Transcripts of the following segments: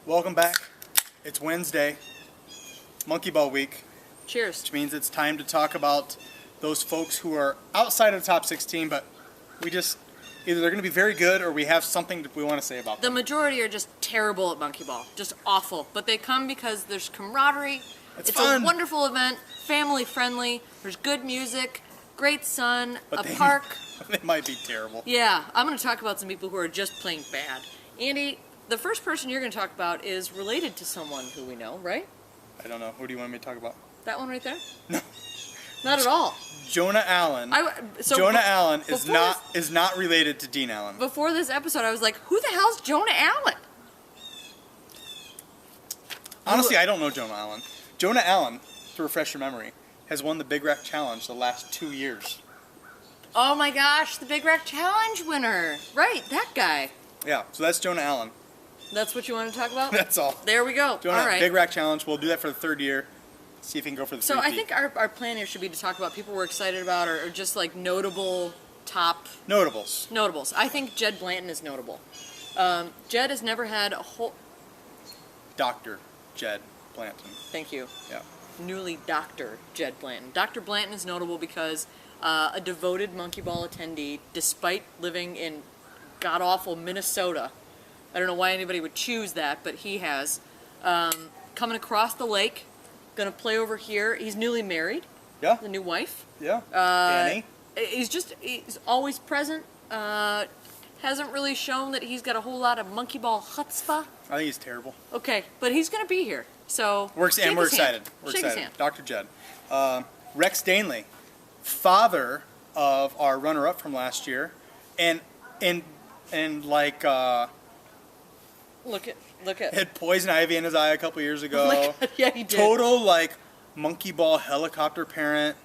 Welcome back. It's Wednesday, Monkey Ball Week, Cheers. which means it's time to talk about those folks who are outside of the top 16, but either they're going to be very good or we have something that we want to say about The them. majority are just terrible at monkey ball, just awful. But they come because there's camaraderie. It's It's fun. a wonderful event, family friendly. There's good music, great sun, But a they- park. They might be terrible. Yeah, I'm going to talk about some people who are just plain bad. Andy, the first person you're going to talk about is related to someone who we know, right? I don't know. Who do you want me to talk about? That one right there? No. Not at all. Jonah Allen. So Jonah Allen is before not related to Dean Allen. Before this episode, I was like, who the hell's Jonah Allen? Honestly, I don't know Jonah Allen. Jonah Allen, to refresh your memory, has won the Big Rack Challenge the last 2 years. Oh my gosh, the Big Rack Challenge winner. Right, that guy. Yeah, so that's Jonah Allen. That's what you want to talk about? That's all. There we go. Jonah, All right. Big Rack Challenge. We'll do that for the third year. See if he can go for the So I three-peat. think our plan here should be to talk about people we're excited about or just like notable top Notables. notables. I think Jed Blanton is notable. Jed has never had a whole... Dr. Jed Blanton. Thank you. Yeah. Newly Dr. Jed Blanton. Dr. Blanton is notable because a devoted monkey ball attendee, despite living in god-awful Minnesota. I don't know why anybody would choose that, but he has. Coming across the lake, gonna play over here. He's newly married, Yeah. the new wife. Yeah. Annie. He's always present. Hasn't really shown that he's got a whole lot of monkey ball chutzpah. I think he's terrible. Okay, but he's gonna be here, so We're shake excited. his hand. We're Shake his excited. hand. Dr. Jed. Rex Danley, father of our runner-up from last year, and like Look at. had poison ivy in his eye a couple years ago. Oh my God, yeah, he did. Total like monkey ball helicopter parent.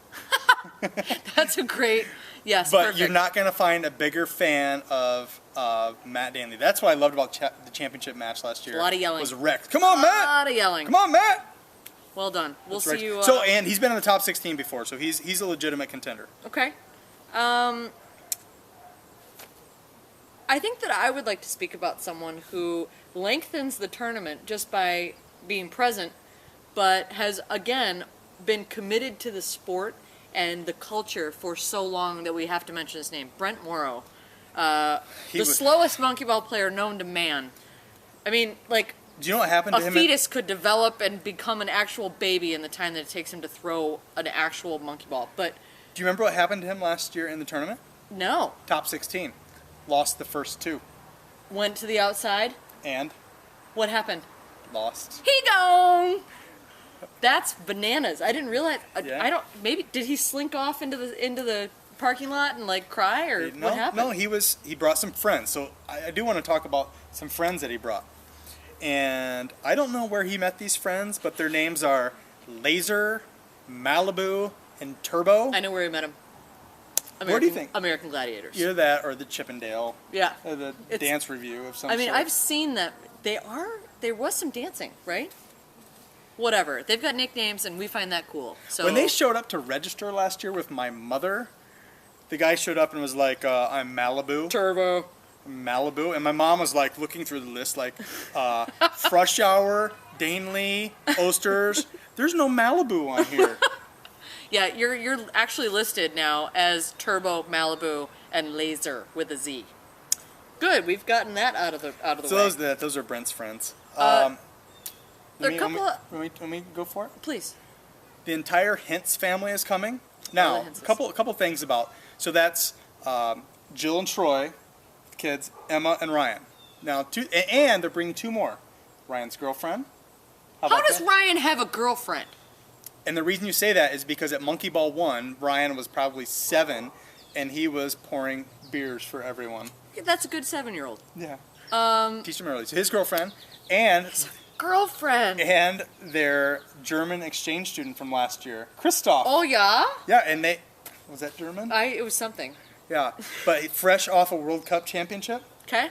That's a great. Yes, But perfect. you're not going to find a bigger fan of Matt Danley. That's what I loved about the championship match last year. A lot of yelling. Was Rex. Come on, A Matt. lot of yelling. Come on, Matt. Well done. We'll That's see Rex. you. And he's been in the top 16 before, so he's a legitimate contender. Okay. I think that I would like to speak about someone who lengthens the tournament just by being present, but has, again, been committed to the sport and the culture for so long that we have to mention his name. Brent Morrow. Slowest monkey ball player known to man. I mean, like, Do you know what happened to a him? fetus could develop and become an actual baby in the time that it takes him to throw an actual monkey ball. But Do you remember what happened to him last year in the tournament? no. Top 16. Lost the first two. Went to the outside. And What happened? lost. He gone. That's bananas. I didn't realize. Yeah. I don't. Maybe did he slink off into the parking lot and like cry or what happened? No, he brought some friends. So I do want to talk about some friends that he brought. And I don't know where he met these friends, but their names are Laser, Malibu, and Turbo. I know where he met him. Where do you think? American Gladiators. Either that or the Chippendale, Yeah. the It's- dance review of some I mean, sort. I've seen that. There was some dancing, right? Whatever. They've got nicknames, and we find that cool. So When they showed up to register last year with my mother, the guy showed up and was like, I'm Malibu. Turbo. Malibu. And my mom was like looking through the list like, Fresh Hour, Danley, Oasters. There's no Malibu on here. Yeah, you're actually listed now as Turbo, Malibu, and Laser with a Z. Good, we've gotten that out of the So way. those are Brent's friends. There are a Let couple of... me go for it. Please. The entire Hintz family is coming. Now, Hintzes. a couple things about. So that's Jill and Troy, the kids, Emma and Ryan. Now, and they're bringing two more. Ryan's girlfriend. How about does that? Ryan have a girlfriend? And the reason you say that is because at Monkey Ball 1, Ryan was probably 7, and he was pouring beers for everyone. That's a good 7-year-old. Yeah. Teach him early. So his girlfriend and Girlfriend. their German exchange student from last year, Christoph. Oh yeah. Yeah, and was that German? It was something. Yeah, but fresh off a World Cup championship. Okay.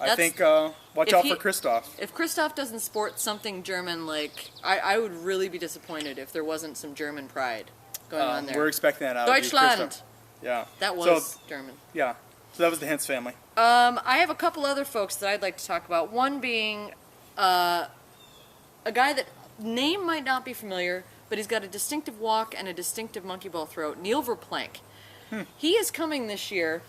I think watch if out he- for Christoph. If Christoph doesn't sport something German, like I would really be disappointed if there wasn't some German pride going on there. We're expecting that out of you, Deutschland. Christoph. Yeah. That was So, German. yeah. So that was the Hintz family. I have a couple other folks that I'd like to talk about. One being a guy that name might not be familiar, but he's got a distinctive walk and a distinctive monkey ball throw, Neil Verplank. He is coming this year.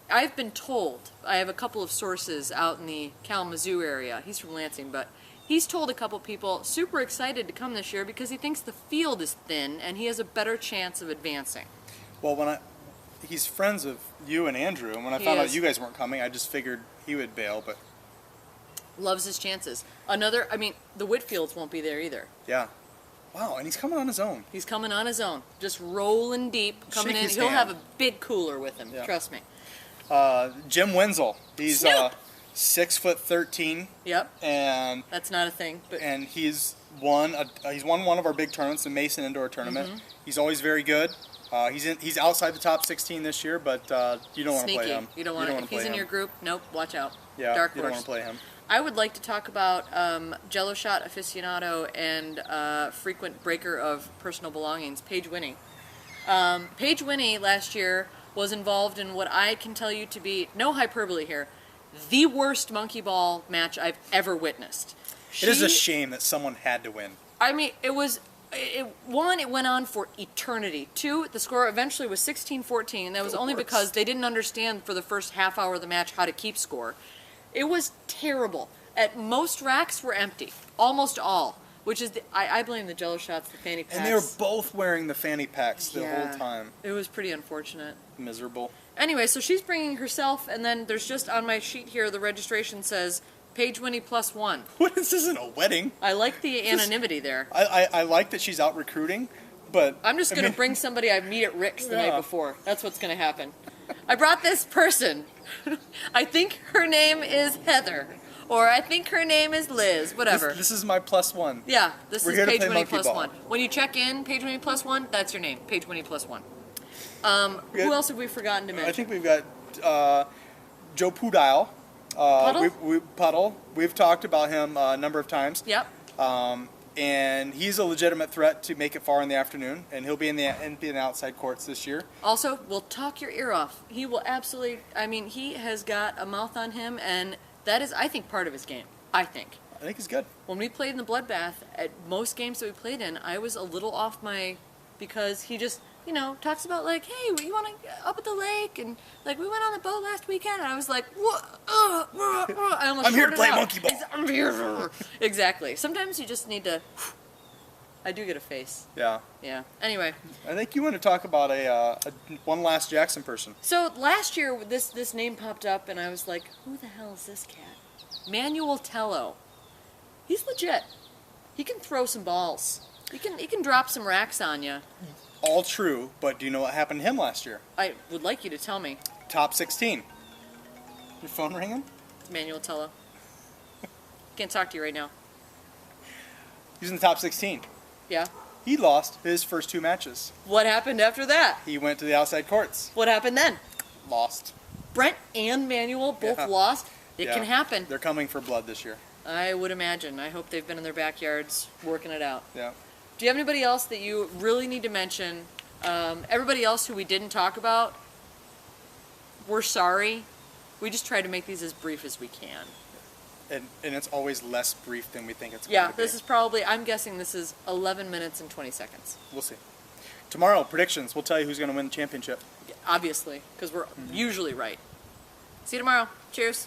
I've been told, I have a couple of sources out in the Kalamazoo area. He's from Lansing, but he's told a couple people super excited to come this year because he thinks the field is thin and he has a better chance of advancing. Well, he's friends with you and Andrew, and when I found out you guys weren't coming, I just figured he would bail, but... Loves his chances. The Whitfields won't be there either. Yeah. Wow, and he's coming on his own. He's coming on his own, just rolling deep, coming Shake in. his He'll hand. have a big cooler with him, trust me. Jim Wenzel. He's Snoop! 6'13". Yep. And That's not a thing, but he's won one of our big tournaments, the Mason Indoor Tournament. He's always very good. He's outside the top 16 this year, but you don't want to play him. You don't want to. If he's in your group, nope. Watch out. Yeah, Dark you horse. don't want to play him. I would like to talk about Jello shot aficionado and frequent breaker of personal belongings, Paige Winnie. Paige Winnie last year was involved in what I can tell you to be, no hyperbole here, the worst monkey ball match I've ever witnessed. It is a shame that someone had to win. I mean, it went on for eternity. Two, the score eventually was 16-14, and that was only because they didn't understand for the first half hour of the match how to keep score. It was terrible. Most racks were empty, almost all, which is, I blame the Jello shots, the fanny packs. And they were both wearing the fanny packs the whole time. It was pretty unfortunate. Miserable. Anyway, so she's bringing herself, and then there's just on my sheet here, the registration says, Paige Winnie +1. What? This isn't a wedding. I like the anonymity there. I like that she's out recruiting, but... I'm just going to bring somebody I meet at Rick's the night before. That's what's going to happen. I brought this person. I think her name is Heather. Or I think her name is Liz. Whatever. This is my +1. Yeah, this We're is here to Paige play Winnie monkey ball. +1. When you check in, Paige Winnie +1, that's your name. Paige Winnie +1. Who else have we forgotten to mention? I think we've got Joe Pudile. Puddle? Puddle. We've talked about him a number of times. Yep. And he's a legitimate threat to make it far in the afternoon, and he'll be in the outside courts this year. Also, we'll talk your ear off. He will absolutely, he has got a mouth on him, and that is, I think, part of his game. I think he's good. When we played in the Bloodbath, at most games that we played in, I was a little off because he just, talks about like, hey, you want to up at the lake, and like we went on the boat last weekend, and I was like, what? I almost I'm here to shorted play out. monkey ball. I'm here. Exactly. Sometimes you just need to. I do get a face. Yeah. Yeah. Anyway. I think you want to talk about one last Jackson person. So last year, this name popped up, and I was like, who the hell is this cat? Manuel Tello. He's legit. He can throw some balls. He can drop some racks on you. All true, but do you know what happened to him last year? I would like you to tell me. Top 16. Your phone ringing? Manuel Tello. Can't talk to you right now. He's in the top 16. Yeah? He lost his first 2 matches. What happened after that? He went to the outside courts. What happened then? Lost. Brent and Manuel both lost? It can happen. They're coming for blood this year. I would imagine. I hope they've been in their backyards working it out. Yeah. Do you have anybody else that you really need to mention? Everybody else who we didn't talk about, we're sorry. We just try to make these as brief as we can. And it's always less brief than we think it's going Yeah, to be. this is probably, I'm guessing this is 11 minutes and 20 seconds. We'll see. Tomorrow, predictions. We'll tell you who's going to win the championship. Obviously, because we're usually right. See you tomorrow. Cheers.